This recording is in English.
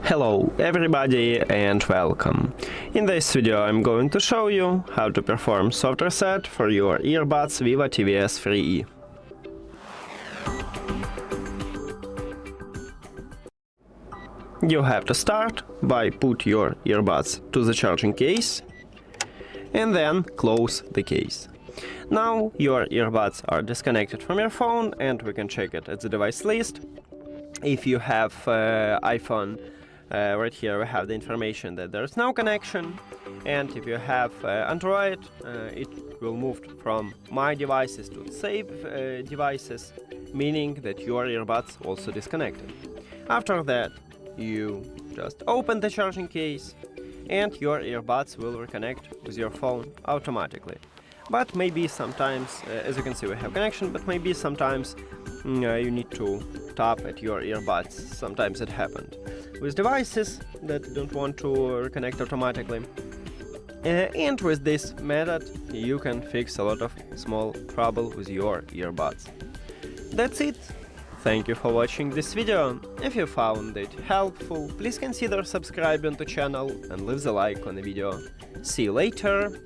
Hello everybody and welcome. In this video I'm going to show you how to perform soft reset for your earbuds VIVO TWS 3E. You have to start by put your earbuds to the charging case and then close the case. Now your earbuds are disconnected from your phone and we can check it at the device list. If you have iPhone, right here we have the information that there's no connection, and if you have Android, it will move from My Devices to Save Devices, meaning that your earbuds also disconnected. After that, you just open the charging case and your earbuds will reconnect with your phone automatically. But maybe sometimes, as you can see we have connection, but maybe sometimes you need to tap at your earbuds. Sometimes it happened with devices that don't want to reconnect automatically. And with this method you can fix a lot of small trouble with your earbuds. That's it. Thank you for watching this video. If you found it helpful, please consider subscribing to the channel and leave the like on the video. See you later.